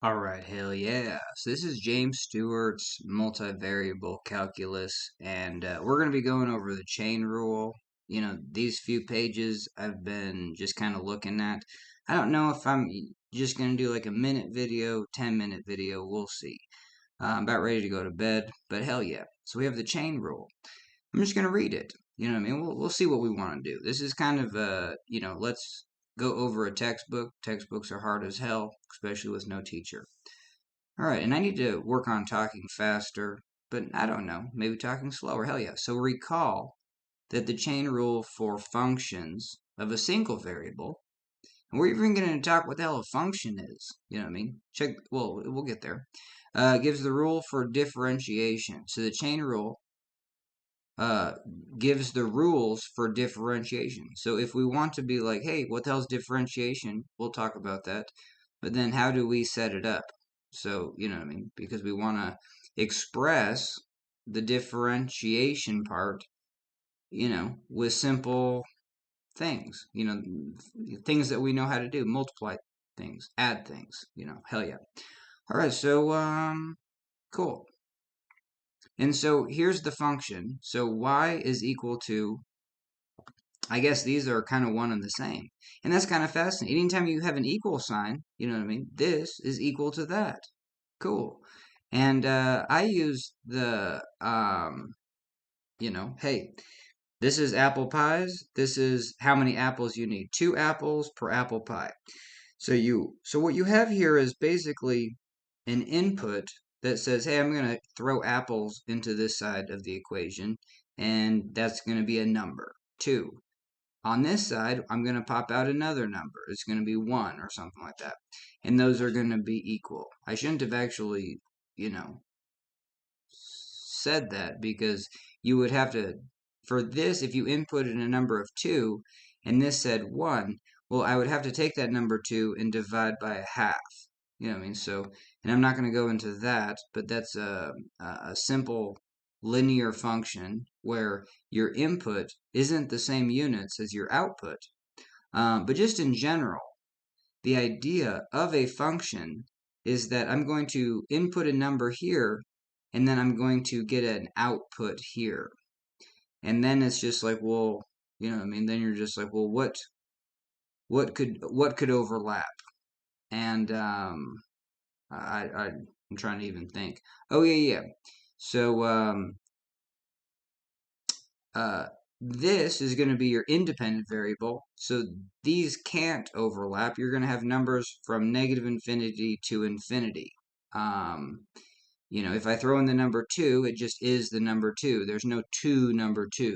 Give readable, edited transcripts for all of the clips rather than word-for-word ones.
All right, hell yeah. So this is James Stewart's multivariable calculus, and we're going to be going over the chain rule. These few pages I've been just kind of looking at. I don't know if I'm just going to do like a minute video, 10-minute video. We'll see. I'm about ready to go to bed, but hell yeah. So we have the chain rule. I'm just going to read it. You know what I mean? We'll see what we want to do. This is kind of let's go over a textbook. Textbooks are hard as hell, especially with no teacher. All right, and I need to work on talking faster, but I don't know, maybe talking slower. Hell yeah. So recall that the chain rule for functions of a single variable, and we're even going to talk what the hell a function is. You know what I mean? Well, we'll get there. Gives the rule for differentiation. So the chain rule uh, gives the rules for differentiation. So if we want to be like, hey, what the hell's differentiation? We'll talk about that. But then how do we set it up? So, you know what I mean? Because we want to express the differentiation part, with simple things, things that we know how to do, multiply things, add things, hell yeah. All right, so, cool. And so here's the function. So y is equal to, I guess these are kind of one and the same. And that's kind of fascinating. Anytime you have an equal sign, you know what I mean? This is equal to that. Cool. And I use hey, this is apple pies. This is how many apples you need. 2 apples per apple pie. So what you have here is basically an input that says, hey, I'm going to throw apples into this side of the equation, and that's going to be a number, 2. On this side, I'm going to pop out another number. It's going to be 1 or something like that. And those are going to be equal. I shouldn't have actually, said that because you would have to, for this, if you inputted a number of 2 and this said 1, well, I would have to take that number 2 and divide by a half. You know what I mean? So, and I'm not going to go into that, but that's a simple linear function where your input isn't the same units as your output. But just in general, the idea of a function is that I'm going to input a number here, and then I'm going to get an output here. And then it's just like, well, you know what I mean? Then you're just like, well, what could overlap? And I'm trying to even think. Oh yeah. So uh, this is going to be your independent variable. So these can't overlap. You're going to have numbers from negative infinity to infinity. Um, if I throw in the number 2, it just is the number 2. There's no 2 number 2s.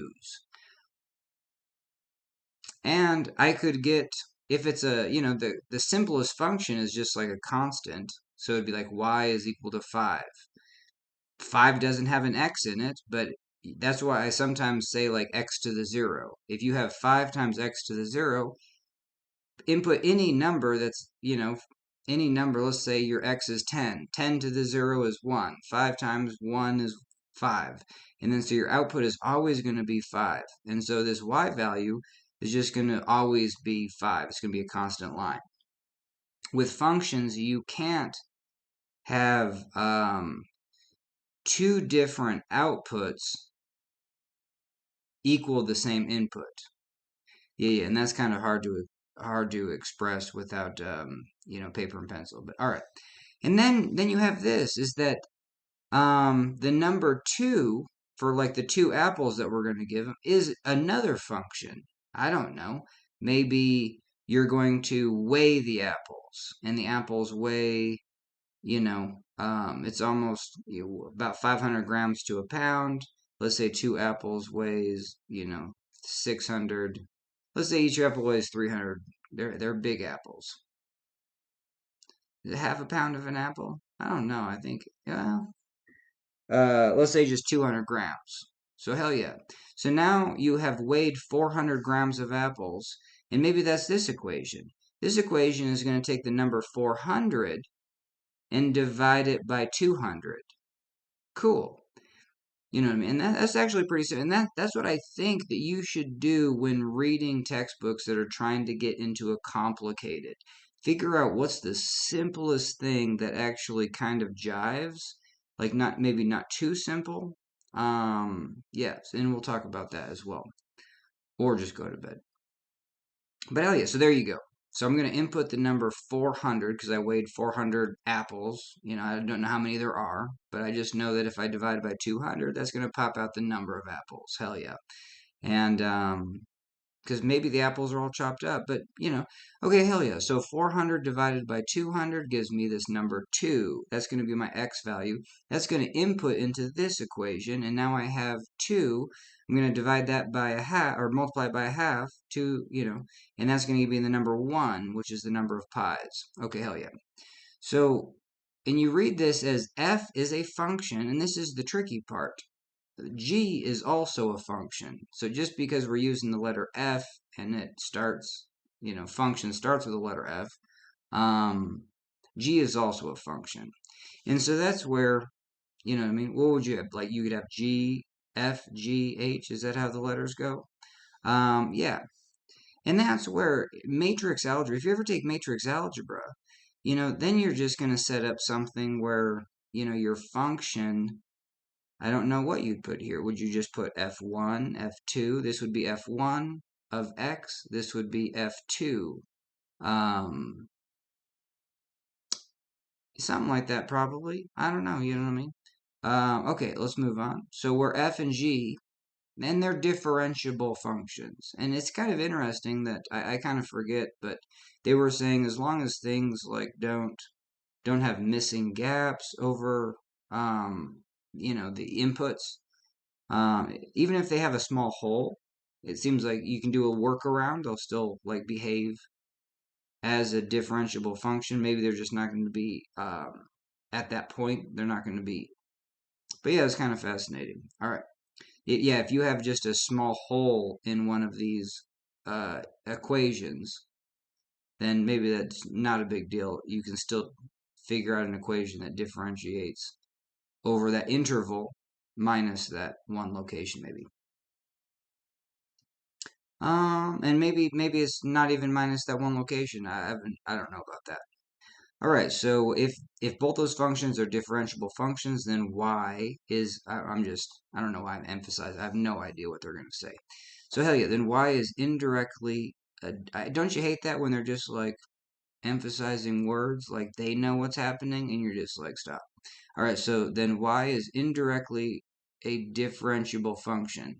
And I could get, if it's the simplest function is just like a constant. So it'd be like y is equal to 5. 5 doesn't have an x in it, but that's why I sometimes say like x to the 0. If you have 5 times x to the 0, input any number that's, any number, let's say your x is 10. 10 to the 0 is 1. 5 times 1 is 5. And then so your output is always going to be 5. And so this y value is just going to always be 5. It's going to be a constant line. With functions, you can't have 2 different outputs equal the same input. Yeah, and that's kind of hard to express without paper and pencil. But all right, and then you have this is that the number 2 for like the 2 apples that we're going to give them is another function. I don't know. Maybe you're going to weigh the apples, and the apples weigh, it's almost about 500 grams to a pound. Let's say 2 apples weighs, 600. Let's say each apple weighs 300. They're big apples. Is it half a pound of an apple? I don't know. I think, let's say just 200 grams. So hell yeah. So now you have weighed 400 grams of apples, and maybe that's this equation. This equation is going to take the number 400 and divide it by 200. Cool. You know what I mean? And that's actually pretty simple. And that's what I think that you should do when reading textbooks that are trying to get into a complicated figure out what's the simplest thing that actually kind of jives, like not maybe not too simple. Yes, and we'll talk about that as well, or just go to bed. But hell yeah, so there you go. So I'm going to input the number 400 because I weighed 400 apples. You know, I don't know how many there are, but I just know that if I divide by 200, that's going to pop out the number of apples. Hell yeah. And because maybe the apples are all chopped up, but you know, okay, hell yeah. So 400 divided by 200 gives me this number 2. That's going to be my x value. That's going to input into this equation, and now I have 2. I'm going to divide that by a half, or multiply it by a half, and that's going to give me the number 1, which is the number of pies. Okay, hell yeah. So, and you read this as f is a function, and this is the tricky part. G is also a function. So just because we're using the letter F and it starts, function starts with the letter F, G is also a function. And so that's where, you know what I mean? What would you have? Like you could have G, F, G, H. Is that how the letters go? Yeah. And that's where matrix algebra, if you ever take matrix algebra, then you're just going to set up something where, your function, I don't know what you'd put here. Would you just put f1, f2? This would be f1 of x. This would be f2. Something like that probably. I don't know. You know what I mean? Okay, let's move on. So we're f and g, and they're differentiable functions. And it's kind of interesting that I kind of forget, but they were saying as long as things like don't have missing gaps over the inputs. Even if they have a small hole, it seems like you can do a workaround. They'll still like behave as a differentiable function. Maybe they're just not going to be at that point. They're not going to be. But yeah, it's kind of fascinating. All right. Yeah, if you have just a small hole in one of these equations, then maybe that's not a big deal. You can still figure out an equation that differentiates over that interval minus that one location, maybe. And maybe it's not even minus that one location. I don't know about that. All right, so if both those functions are differentiable functions, then y is I don't know why I'm emphasizing. I have no idea what they're going to say. So hell yeah, then y is indirectly. Don't you hate that when they're just like emphasizing words like they know what's happening and you're just like stop. All right, so then y is indirectly a differentiable function.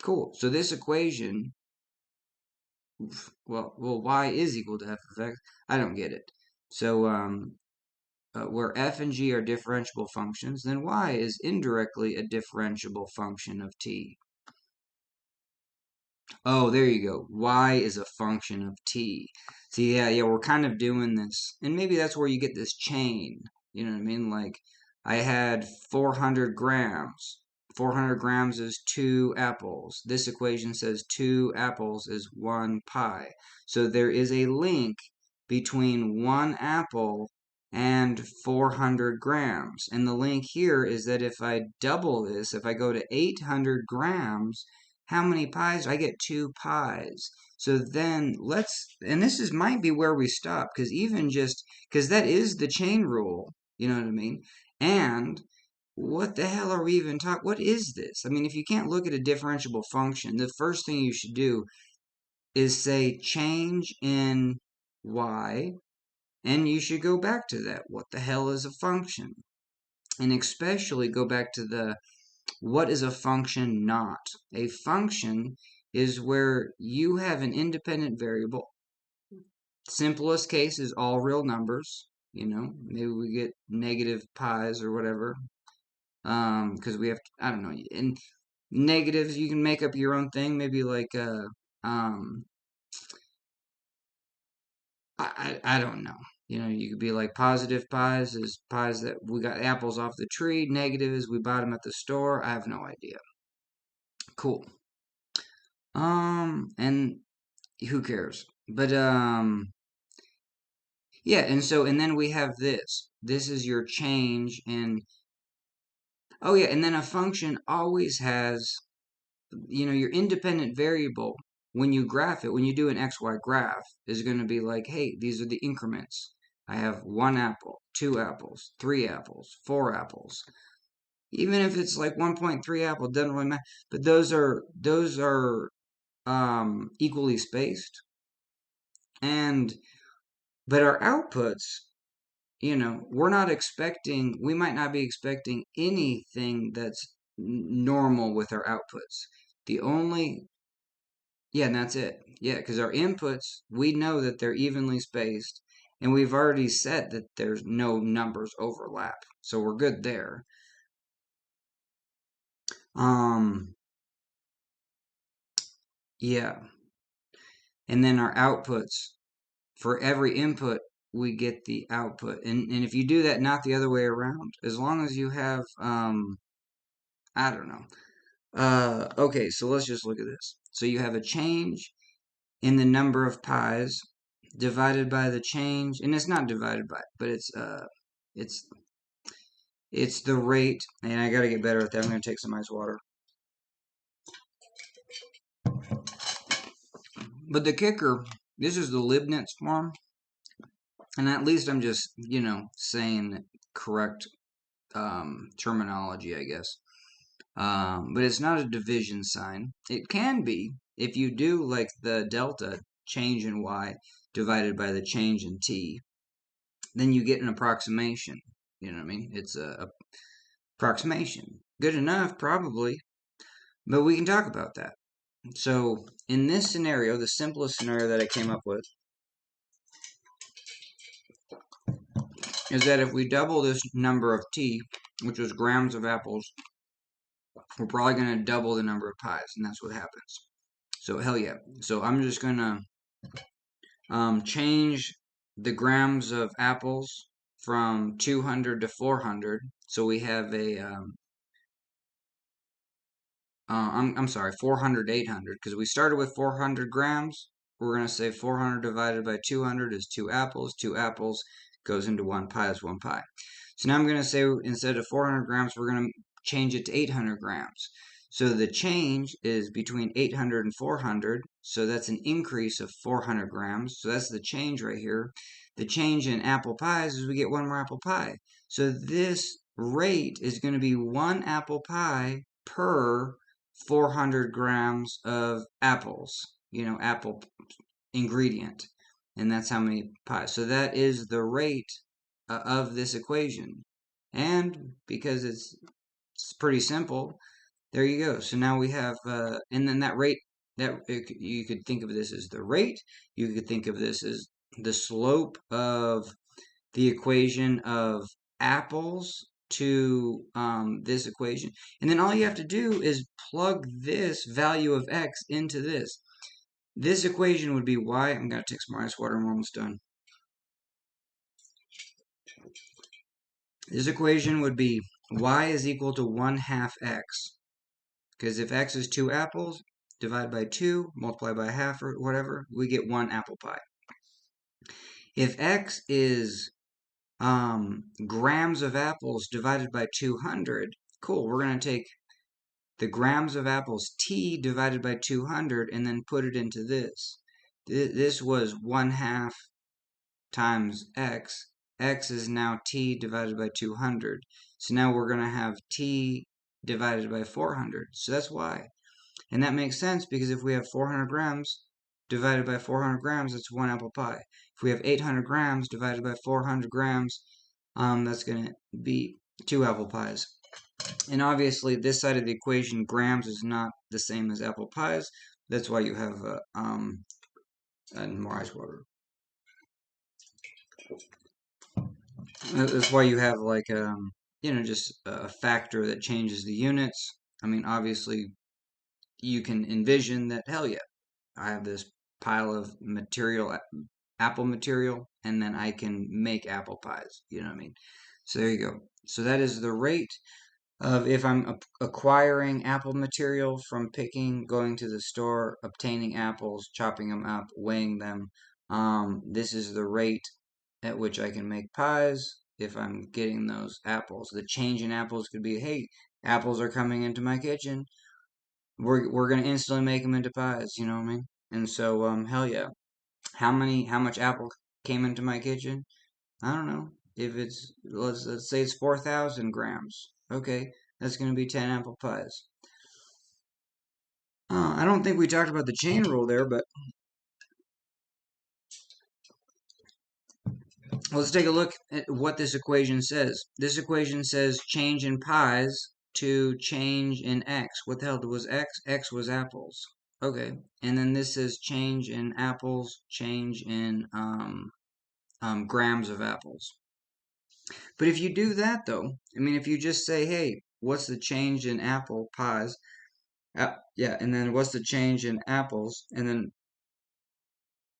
Cool. So this equation, well, y is equal to f of x. I don't get it. So where f and g are differentiable functions, then y is indirectly a differentiable function of t. Oh, there you go. Y is a function of t. See, yeah, we're kind of doing this, and maybe that's where you get this chain. You know what I mean? Like, I had 400 grams. 400 grams is 2 apples. This equation says 2 apples is 1 pie. So there is a link between 1 apple and 400 grams. And the link here is that if I double this, if I go to 800 grams, how many pies? I get 2 pies. So then and this might be where we stop, because that is the chain rule, you know what I mean? And what the hell are we even talking? What is this? I mean, if you can't look at a differentiable function, the first thing you should do is say change in y, and you should go back to that. What the hell is a function? And especially go back to what is a function not? A function is where you have an independent variable. Simplest case is all real numbers. Maybe we get negative pies or whatever. Because we have, I don't know. And negatives, you can make up your own thing. Maybe like, I don't know. You could be like positive pies is pies that we got apples off the tree. Negative is we bought them at the store. I have no idea. Cool. And who cares? But yeah, and then we have this. This is your change in. Oh yeah, and then a function always has, your independent variable when you graph it, when you do an XY graph, is going to be like, hey, these are the increments. I have 1 apple, 2 apples, 3 apples, 4 apples. Even if it's like 1.3 apple, it doesn't really matter. But those are equally spaced. And but our outputs, we might not be expecting anything that's normal with our outputs. The only Yeah, and that's it. Yeah, because our inputs, we know that they're evenly spaced, and we've already set that there's no numbers overlap. So we're good there. Um, yeah. And then our outputs, for every input, we get the output. And if you do that, not the other way around, as long as you have, I don't know. Okay, so let's just look at this. So you have a change in the number of pies divided by the change, and it's not divided by, but it's it's the rate, and I gotta get better at that. I'm gonna take some ice water. But the kicker, this is the Leibniz form, and at least I'm just, saying correct terminology, I guess. But it's not a division sign. It can be if you do like the delta change in y divided by the change in t, then you get an approximation. You know what I mean? It's a approximation. Good enough, probably, but we can talk about that. So in this scenario, the simplest scenario that I came up with is that if we double this number of t, which was grams of apples, we're probably going to double the number of pies, and that's what happens. So hell yeah. So I'm just going to change the grams of apples from 200 to 400. So we have I'm sorry, 400, 800, because we started with 400 grams. We're going to say 400 divided by 200 is 2 apples. 2 apples goes into 1 pie is 1 pie. So now I'm going to say instead of 400 grams, we're going to change it to 800 grams. So the change is between 800 and 400. So that's an increase of 400 grams. So that's the change right here. The change in apple pies is we get 1 more apple pie. So this rate is going to be 1 apple pie per 400 grams of apples, apple ingredient. And that's how many pies. So that is the rate of this equation. And because it's pretty simple, there you go. So now we have, and then that rate, you could think of this as the rate. You could think of this as the slope of the equation of apples to this equation. And then all you have to do is plug this value of x into this. This equation would be y. I'm going to take some ice water and we're almost done. This equation would be y is equal to 1/2 x. Because if x is 2 apples, divide by 2, multiply by half or whatever, we get 1 apple pie. If x is grams of apples divided by 200, cool, we're going to take the grams of apples t divided by 200 and then put it into this. This was 1/2 times x. X is now t divided by 200. So now we're going to have t divided by 400. So that's y. And that makes sense because if we have 400 grams divided by 400 grams, that's 1 apple pie. If we have 800 grams divided by 400 grams, that's going to be 2 apple pies. And obviously, this side of the equation, grams, is not the same as apple pies. That's why you have more ice water. That's why you have like just a factor that changes the units. I mean, obviously, you can envision that. Hell yeah, I have this pile of material, apple material, and then I can make apple pies. You know what I mean? So there you go. So that is the rate of if I'm acquiring apple material from picking, going to the store, obtaining apples, chopping them up, weighing them. This is the rate at which I can make pies if I'm getting those apples. The change in apples could be, hey, apples are coming into my kitchen. We're gonna instantly make them into pies. You know what I mean? And so, hell yeah. How much apple came into my kitchen? I don't know. If it's, let's say it's 4,000 grams. Okay, that's going to be 10 apple pies. I don't think we talked about the chain rule there, but let's take a look at what this equation says. This equation says change in pies to change in x. What the hell was x? X was apples. Okay, and then this says change in apples, change in grams of apples. But if you do that though, I mean, if you just say, hey, what's the change in apple pies? Yeah, and then what's the change in apples? And then,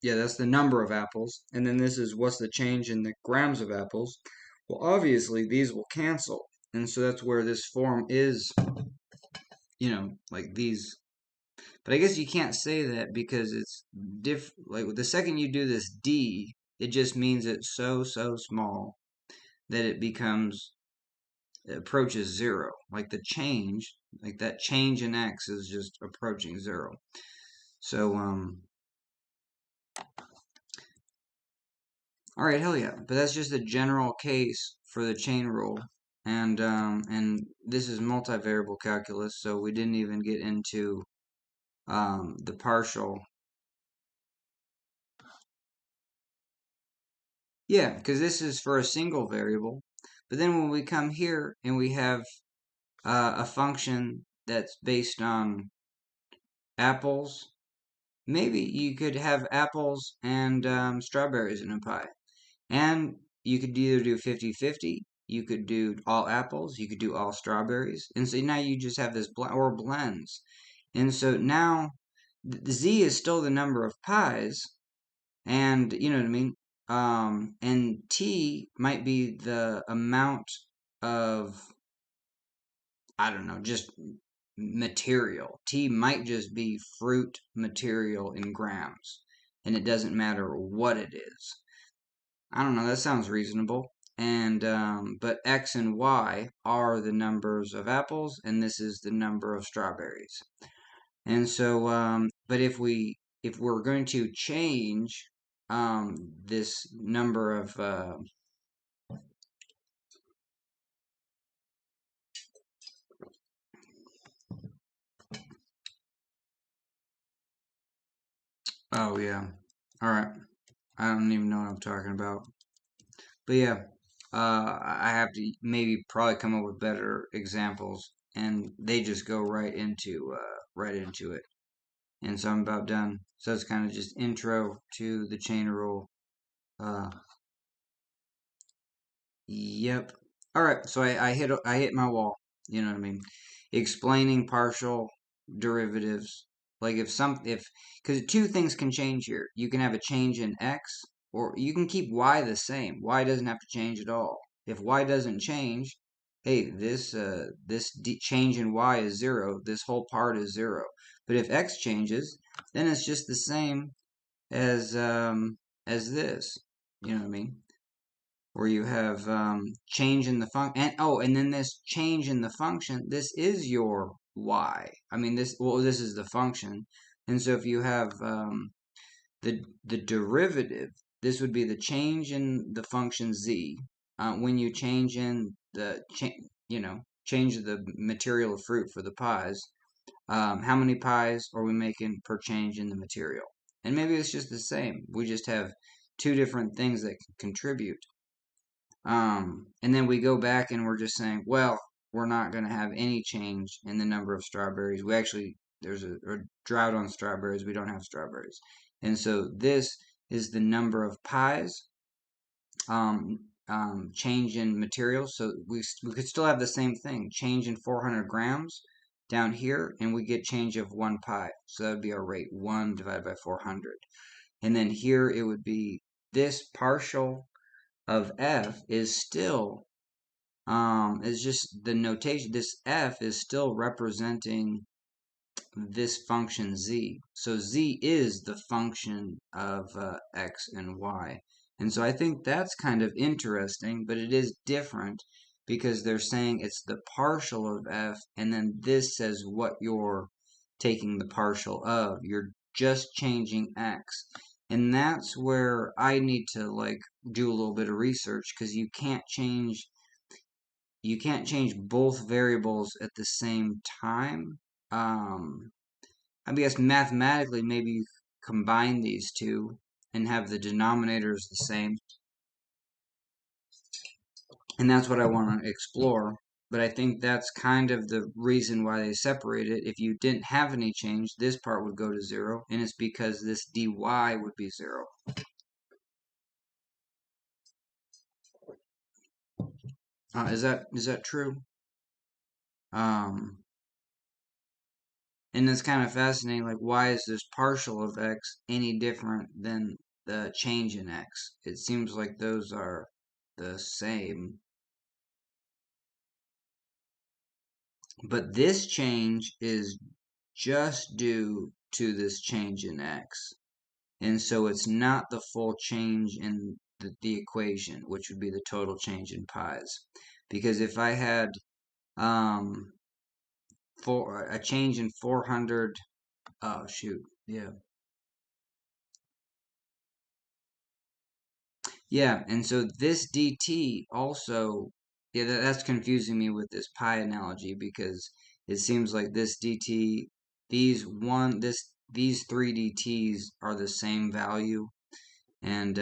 yeah, that's the number of apples. And then this is what's the change in the grams of apples. Well, obviously, these will cancel. And so that's where this form is, like these. But I guess you can't say that because it's like the second you do this D, it just means it's so small that it approaches zero. Like the change, like that change in X is just approaching zero. So, all right, hell yeah. But that's just a general case for the chain rule. And this is multivariable calculus, so we didn't even get into the partial. Yeah, because this is for a single variable. But then when we come here and we have a function that's based on apples, maybe you could have apples and strawberries in a pie. And you could either do 50-50, you could do all apples, you could do all strawberries. And so now you just have this or blends. And so now Z is still the number of pies, and you know what I mean? And T might be the amount of, I don't know, just material. T might just be fruit material in grams, and it doesn't matter what it is. I don't know, that sounds reasonable. And but X and Y are the numbers of apples, and this is the number of strawberries. And so, but if we're going to change this number of oh yeah, all right, I don't even know what I'm talking about. But yeah, I have to maybe probably come up with better examples, and they just go right into it. And so I'm about done. So it's kind of just intro to the chain rule. Uh, yep. All right. So I hit my wall. You know what I mean? Explaining partial derivatives. Like if because two things can change here. You can have a change in x, or you can keep y the same. Y doesn't have to change at all. If y doesn't change, hey, this change in y is zero. This whole part is zero. But if x changes, then it's just the same as this. You know what I mean? Where you have change in the function, and then this change in the function, this is your y. I mean, this is the function, and so if you have the derivative, this would be the change in the function z. When you change in the change the material of fruit for the pies, how many pies are we making per change in the material? And maybe it's just the same. We just have two different things that can contribute. And then we go back and we're just saying, well, we're not going to have any change in the number of strawberries. We actually, there's a drought on strawberries. We don't have strawberries. And so this is the number of pies, change in materials. So we could still have the same thing, change in 400 grams down here, and we get change of 1 pie. So that would be our rate, 1 divided by 400. And then here it would be this partial of f is still is just the notation. This f is still representing this function z. So z is the function of x and y. And so I think that's kind of interesting, but it is different because they're saying it's the partial of f, and then this says what you're taking the partial of. You're just changing x. And that's where I need to like do a little bit of research, because you can't change both variables at the same time. I guess mathematically maybe you combine these two and have the denominators the same. And that's what I want to explore. But I think that's kind of the reason why they separate it. If you didn't have any change, this part would go to 0, and it's because this dy would be 0. Is that true? And it's kind of fascinating. Like, why is this partial of x any different than the change in x? It seems like those are the same. But this change is just due to this change in x. And so it's not the full change in the equation, which would be the total change in pies. Because if I had for a change in 400, oh shoot, yeah. Yeah, and so this dt also, yeah, that's confusing me with this pi analogy, because it seems like this dt, these 3 dt's are the same value, and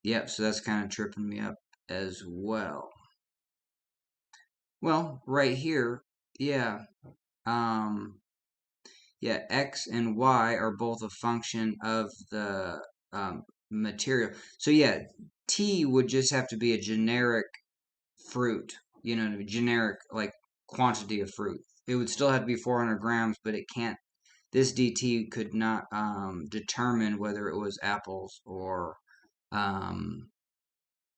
yep, so that's kind of tripping me up as well. Well, right here, yeah, yeah, x and y are both a function of the material. So yeah, t would just have to be a generic fruit, generic like quantity of fruit. It would still have to be 400 grams, but it can't. This dt could not determine whether it was apples or.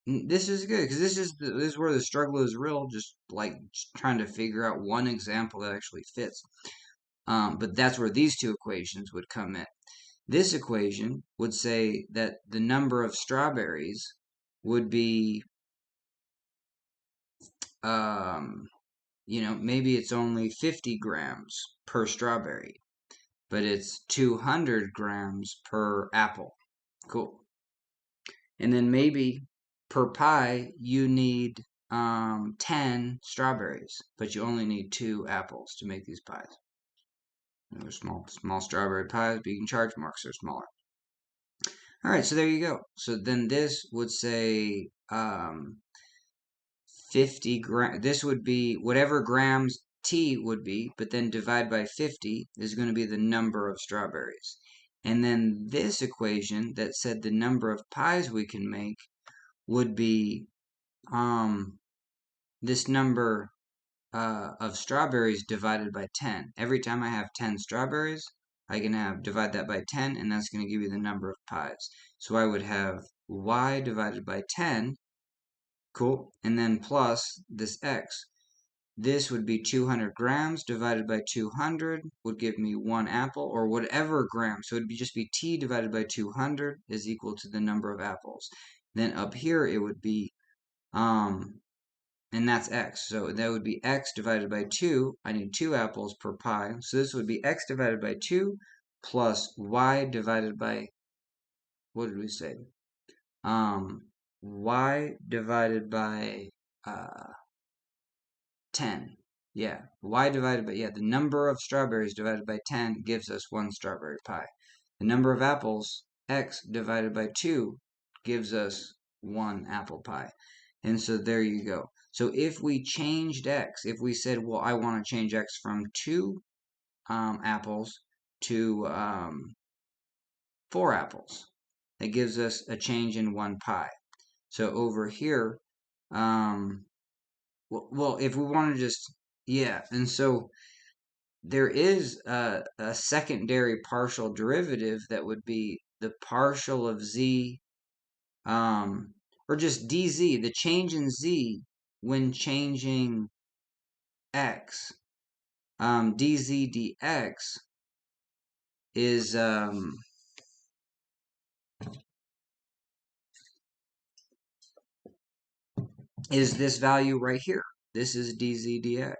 This is good, because this is where the struggle is real. Just like trying to figure out one example that actually fits. But that's where these two equations would come in. This equation would say that the number of strawberries would be, maybe it's only 50 grams per strawberry, but it's 200 grams per apple. Cool. And then maybe per pie you need 10 strawberries, but you only need 2 apples to make these pies. They're small strawberry pies, but you can charge more because they're smaller. All right, so there you go. So then this would say 50 grams. This would be whatever grams t would be, but then divide by 50 is going to be the number of strawberries. And then this equation that said the number of pies we can make would be this number of strawberries divided by 10. Every time I have 10 strawberries, I can divide that by 10, and that's going to give you the number of pies. So I would have y divided by 10, cool, and then plus this x. This would be 200 grams divided by 200 would give me 1 apple, or whatever grams. So it would just be t divided by 200 is equal to the number of apples. Then up here it would be, and that's x. So that would be x divided by 2. I need 2 apples per pie. So this would be x divided by 2 plus y divided by, what did we say? Y divided by 10. Yeah, y divided by, the number of strawberries divided by 10 gives us 1 strawberry pie. The number of apples, x divided by 2, gives us 1 apple pie. And so there you go. So if we changed x, if we said, well, I want to change x from 2 apples to 4 apples, that gives us a change in 1 pie. So over here, well, if we want to just, and so there is a secondary partial derivative that would be the partial of z, or just dz, the change in z when changing x, dz dx is this value right here. This is dz dx.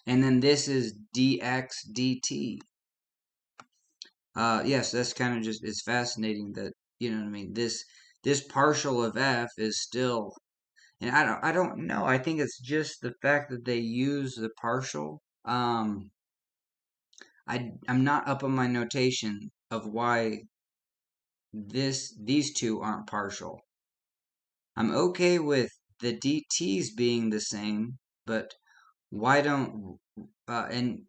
And then this is dx dt. Yes, that's kind of just, it's fascinating that, you know what I mean, this partial of f is still, and I don't know. I think it's just the fact that they use the partial. I'm not up on my notation of why these two aren't partial. I'm okay with the DTs being the same, but why don't and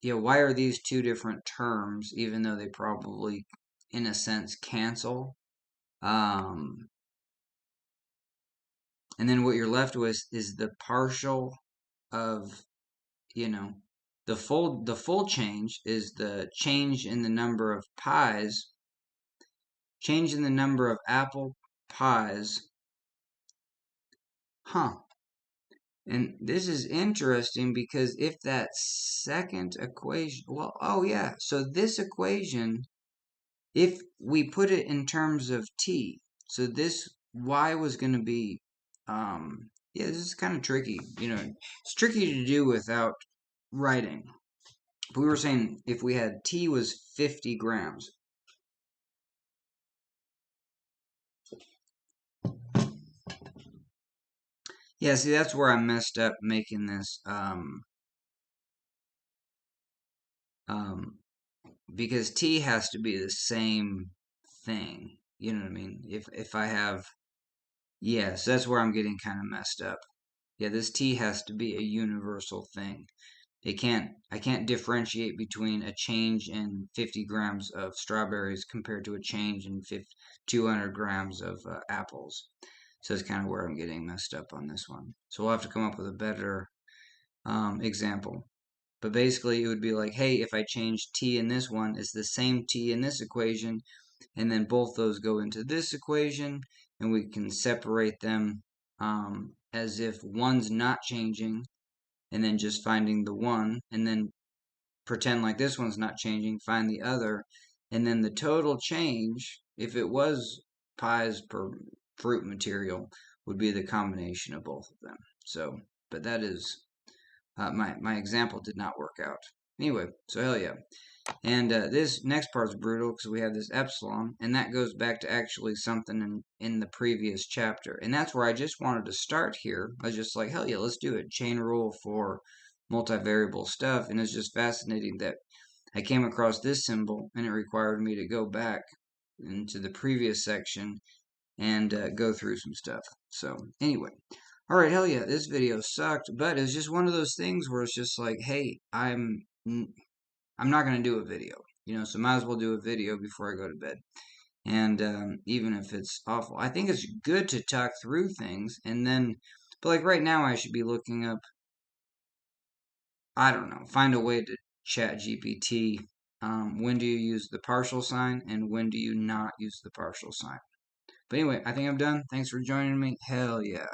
why are these two different terms even though they probably in a sense cancel? Um and then what you're left with is the partial of, you know, the full change is the change in the number of pies, change in the number of apple pies. Huh. And this is interesting because if that second equation, well, oh yeah, so this equation, if we put it in terms of t, so this y was going to be, yeah, this is kind of tricky. It's tricky to do without writing. If we were saying if we had t was 50 grams. Yeah, see, that's where I messed up making this, because t has to be the same thing. You know what I mean? If I have, yeah, so that's where I'm getting kind of messed up. Yeah, this t has to be a universal thing. I can't differentiate between a change in 50 grams of strawberries compared to a change in 200 grams of apples. So that's kind of where I'm getting messed up on this one. So we'll have to come up with a better example. But basically, it would be like, hey, if I change t in this one, it's the same t in this equation, and then both those go into this equation, and we can separate them as if one's not changing, and then just finding the one, and then pretend like this one's not changing, find the other, and then the total change, if it was pies per fruit material, would be the combination of both of them. So, but that is, my example did not work out. Anyway, so hell yeah. And this next part's brutal because we have this epsilon, and that goes back to actually something in the previous chapter. And that's where I just wanted to start here. I was just like, hell yeah, let's do it. Chain rule for multivariable stuff. And it's just fascinating that I came across this symbol, and it required me to go back into the previous section and go through some stuff. So anyway, all right, hell yeah, this video sucked, but it's just one of those things where it's just like, hey, I'm not gonna do a video, so might as well do a video before I go to bed. And even if it's awful, I think it's good to talk through things, and then, but like right now, I should be looking up, I don't know, find a way to chat GPT. When do you use the partial sign, and when do you not use the partial sign? But anyway, I think I'm done. Thanks for joining me. Hell yeah.